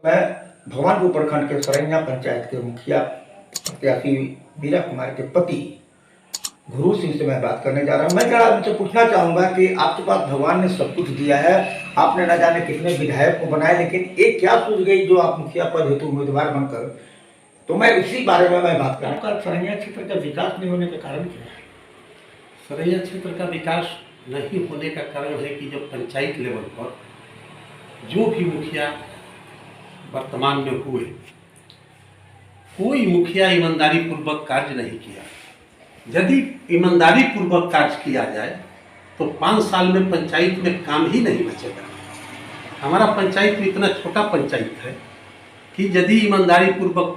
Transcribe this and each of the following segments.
मैं भगवानपुर प्रखंड के सरैया पंचायत के मुखिया प्रत्याशी मीरा कुमार के पति गुरु सिंह से मैं बात करने जा रहा हूँ। मैं जरा उनसे पूछना चाहूँगा कि आपके पास भगवान ने सब कुछ दिया है, आपने न जाने कितने विधायक को बनाया, लेकिन एक क्या सूझ गई जो आप मुखिया पद हेतु उम्मीदवार बनकर, तो मैं इसी बारे में मैं बात कर रहा हूँ। सरैया क्षेत्र का विकास नहीं होने का कारण क्या है? सरैया क्षेत्र का विकास नहीं होने का कारण है कि जब पंचायत लेवल पर जो भी मुखिया वर्तमान में हुए, कोई मुखिया ईमानदारी पूर्वक कार्य नहीं किया। यदि ईमानदारी पूर्वक कार्य किया जाए तो 5 साल में पंचायत में काम ही नहीं बचेगा। हमारा पंचायत में इतना छोटा पंचायत है कि यदि ईमानदारी पूर्वक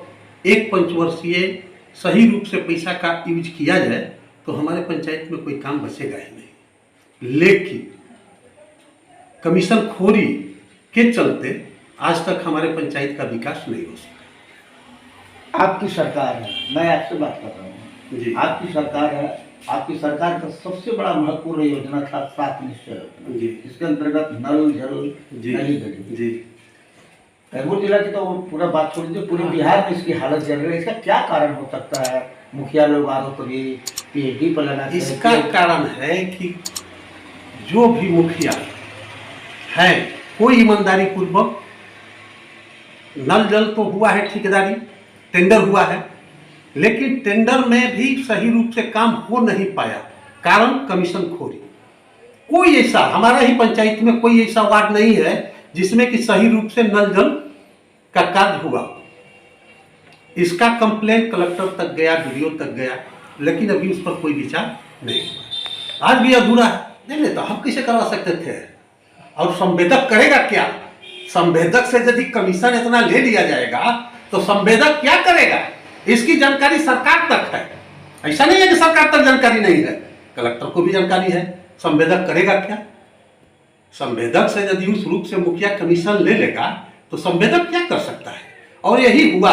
एक पंचवर्षीय सही रूप से पैसा का यूज किया जाए तो हमारे पंचायत में कोई काम बचेगा ही नहीं। लेकिन कमीशन खोरी के चलते आज तक हमारे पंचायत का विकास नहीं हो सका। आपकी सरकार है, मैं आपसे बात कर रहा हूँ जी। आपकी सरकार है, आपकी सरकार का सबसे बड़ा महत्वपूर्ण योजना था 7 निश्चय योजना। जी। इसके अंतर्गत नल जल नली गली जी। कैमूर जिला की तो पूरा बात छोड़ दीजिए, पूरे बिहार में इसकी हालत जल रही है। इसका क्या कारण हो सकता है? मुखिया लोग आरोप भी पीएचडी पर लगा। इसका कारण है कि जो भी मुखिया है कोई ईमानदारी पूर्वक, नल जल तो हुआ है, ठेकेदारी टेंडर हुआ है, लेकिन टेंडर में भी सही रूप से काम हो नहीं पाया, कारण कमीशन खोरी। कोई ऐसा हमारा ही पंचायत में कोई ऐसा वार्ड नहीं है जिसमें कि सही रूप से नल जल का कार्य हुआ। इसका कंप्लेंट कलेक्टर तक गया, वीडियो तक गया, लेकिन अभी उस पर कोई विचार नहीं हुआ। आज भी अधूरा है। नहीं तो हम कैसे करवा सकते थे? और संवेदक करेगा क्या? संवेदक से यदि कमीशन इतना ले लिया जाएगा तो संवेदक क्या करेगा? इसकी जानकारी सरकार तक है। ऐसा नहीं है कि सरकार तक जानकारी नहीं है, कलेक्टर को भी जानकारी है। संवेदक करेगा क्या? संवेदक से यदि उस रूप से मुखिया कमीशन ले लेगा तो संवेदक क्या कर सकता है? और यही हुआ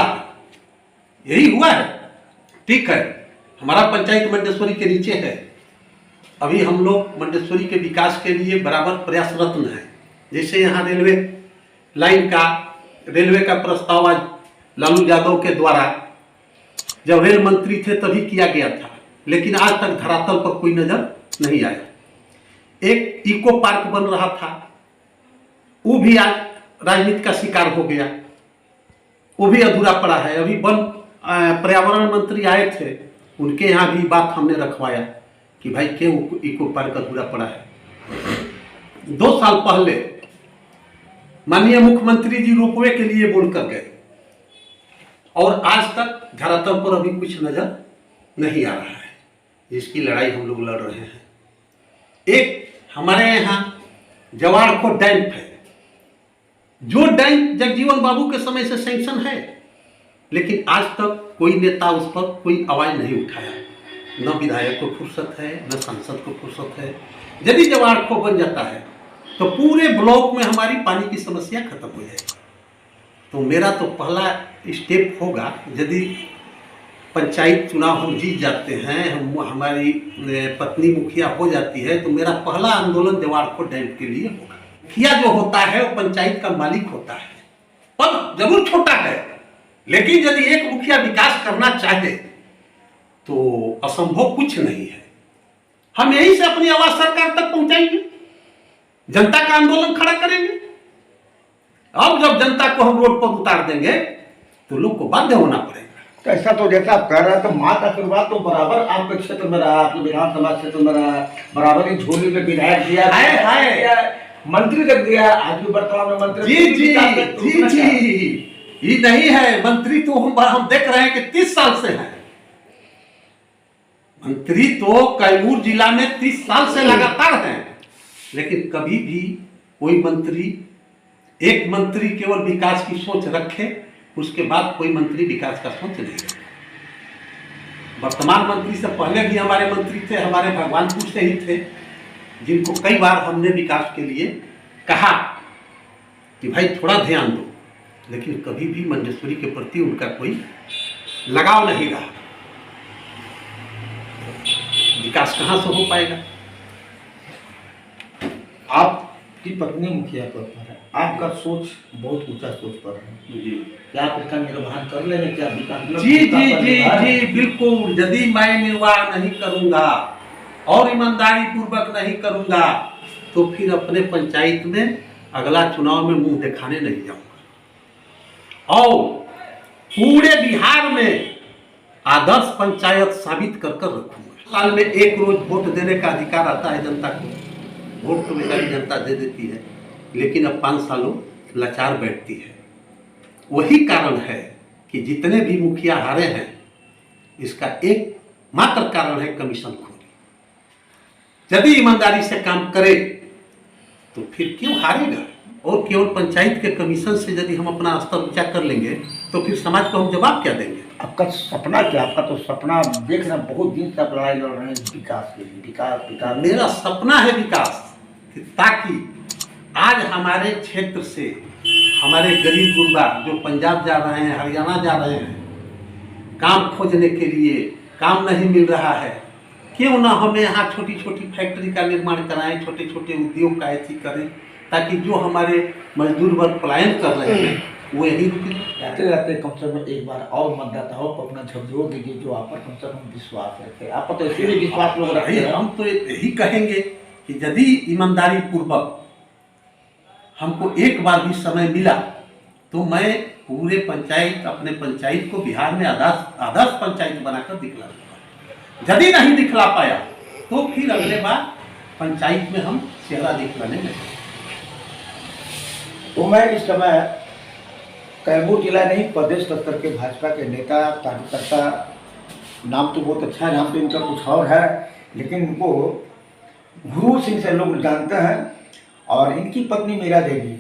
है। ठीक है, हमारा पंचायत मंडेश्वरी के नीचे है। अभी हम लोग मंडेश्वरी के विकास के लिए बराबर प्रयासरत हैं। जैसे यहाँ रेलवे लाइन का, रेलवे का प्रस्ताव आज लालू यादव के द्वारा जब रेल मंत्री थे तभी किया गया था, लेकिन आज तक धरातल पर कोई नजर नहीं आया। एक इको पार्क बन रहा था, वो भी आज राजनीति का शिकार हो गया, वो भी अधूरा पड़ा है। अभी पर्यावरण मंत्री आए थे, उनके यहाँ भी बात हमने रखवाया कि भाई क्यों इको पार्क अधूरा पड़ा है। 2 साल पहले माननीय मुख्यमंत्री जी रोपवे के लिए बोलकर गए और आज तक धरातल पर अभी कुछ नजर नहीं आ रहा है। इसकी लड़ाई हम लोग लड़ रहे हैं। एक हमारे यहाँ जवाड़खो डैम है, जो डैम जगजीवन बाबू के समय से सैंक्शन है, लेकिन आज तक कोई नेता उस पर कोई आवाज नहीं उठाया। न विधायक को फुर्सत है, न सांसद को फुर्सत है। यदि जवाड़खो बन जाता है तो पूरे ब्लॉक में हमारी पानी की समस्या खत्म हो जाएगी। तो मेरा तो पहला स्टेप होगा, यदि पंचायत चुनाव हम जीत जाते हैं, हमारी पत्नी मुखिया हो जाती है, तो मेरा पहला आंदोलन जवाड़खो डैम के लिए होगा। मुखिया जो होता है वो पंचायत का मालिक होता है, पद जरूर छोटा है, लेकिन यदि एक मुखिया विकास करना चाहे तो असंभव कुछ नहीं है। हम यही से अपनी आवाज सरकार तक पहुंचाएंगे, जनता का आंदोलन खड़ा करेंगे। अब जब जनता को हम रोड पर उतार देंगे तो लोग को बाध्य होना पड़ेगा। तो ऐसा तो जैसा आप कह रहे हैं, तो माँ का आशीर्वाद तो बराबर आपके क्षेत्र में रहा, आपके विधानसभा क्षेत्र में रहा, बराबर ही झोली में विधायक दिया है, मंत्री तक दिया, आज भी वर्तमान में मंत्री। जी, ये नहीं है मंत्री तो हम देख रहे हैं कि 30 साल से है। मंत्री तो कैमूर जिला में 30 साल से लगातार है, लेकिन कभी भी कोई मंत्री, एक मंत्री केवल विकास की सोच रखे, उसके बाद कोई मंत्री विकास का सोच नहीं रखे। वर्तमान मंत्री से पहले भी हमारे मंत्री थे, हमारे भगवानपुर से ही थे, जिनको कई बार हमने विकास के लिए कहा कि भाई थोड़ा ध्यान दो, लेकिन कभी भी मंडेश्वरी के प्रति उनका कोई लगाव नहीं रहा। विकास कहां से हो पाएगा? आप की पत्नी मुखिया पद पर है, आपका सोच बहुत ऊंचा सोच पर है, जी क्या आप इसका निर्वहन कर लेंगे? क्या विकास जी जी जी जी बिल्कुल। यदि मैं निर्वाह नहीं करूंगा और ईमानदारी पूर्वक नहीं करूंगा तो फिर अपने पंचायत में अगला चुनाव में मुंह दिखाने नहीं जाऊंगा और पूरे बिहार में आदर्श पंचायत साबित कर कर रखूंगा। साल में एक रोज वोट देने का अधिकार आता है जनता को, वोट तो बेचारी जनता दे देती है, लेकिन अब 5 सालों लाचार बैठती है। वही कारण है कि जितने भी मुखिया हारे हैं इसका एक मात्र कारण है कमीशन खोरी। यदि ईमानदारी से काम करे तो फिर क्यों हारेगा? और केवल पंचायत के कमीशन से यदि हम अपना स्तर ऊंचा कर लेंगे तो फिर समाज को हम जवाब क्या देंगे? आपका सपना क्या? आपका तो सपना देखना, बहुत दिन से आप लड़ाई लड़ रहे हैं विकास के लिए, विकास विकास। मेरा सपना है विकास, ताकि आज हमारे क्षेत्र से हमारे गरीब गुरबा जो पंजाब जा रहे हैं, हरियाणा जा रहे हैं काम खोजने के लिए, काम नहीं मिल रहा है, क्यों ना हमें यहाँ छोटी छोटी फैक्ट्री का निर्माण कराएं, छोटे छोटे उद्योग का ऐसी करें, ताकि जो हमारे मजदूर वर्ग पलायन कर रहे हैं वो यही रुके। रहते रहते कम से कम एक बार और मतदाताओं को अपना झकझोर दीजिए, जो आप पर कम से कम विश्वास रखे। आप पर तो इसीलिए विश्वास लोग रखते हैं। हम तो यही कहेंगे कि यदि ईमानदारी पूर्वक हमको एक बार भी समय मिला तो मैं पूरे पंचायत, अपने पंचायत को बिहार में आदर्श पंचायत बनाकर दिखला दूंगा। यदि नहीं दिखला पाया तो फिर अगले बार पंचायत में हम चेहरा दिखलाने लगे। तो मैं इस समय कैमूर जिला नहीं, प्रदेश स्तर के भाजपा के नेता कार्यकर्ता, नाम तो बहुत अच्छा है, नाम तो इनका कुछ और है, लेकिन इनको गुरु सिंह से लोग जानते हैं। और इनकी पत्नी मीरा देवी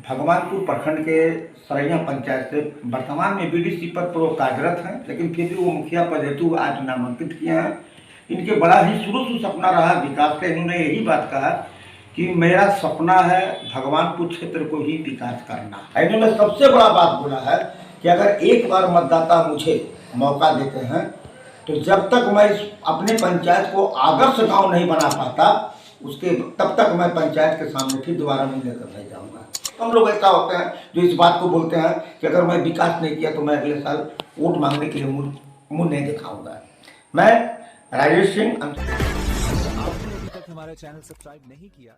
भगवानपुर प्रखंड के सरैया पंचायत से वर्तमान में बीडीसी पद पर वो कार्यरत हैं, लेकिन फिर भी वो मुखिया पद हेतु आज नामांकित किए हैं। इनके बड़ा ही शुरू से सपना रहा विकास का। इन्होंने यही बात कहा कि मेरा सपना है भगवानपुर क्षेत्र को ही विकास करना। इन्होंने सबसे बड़ा बात बोला है कि अगर एक बार मतदाता मुझे मौका देते हैं तो जब तक मैं अपने पंचायत को आदर्श गांव नहीं बना पाता उसके तब तक मैं पंचायत के सामने फिर दोबारा मुंह लेकर नहीं जाऊंगा। हम लोग ऐसा होते हैं जो इस बात को बोलते हैं कि अगर मैं विकास नहीं किया तो मैं अगले साल वोट मांगने के लिए मुंह नहीं दिखाऊंगा। मैं राजेश सिंह। आपने अभी तक हमारा चैनल सब्सक्राइब नहीं किया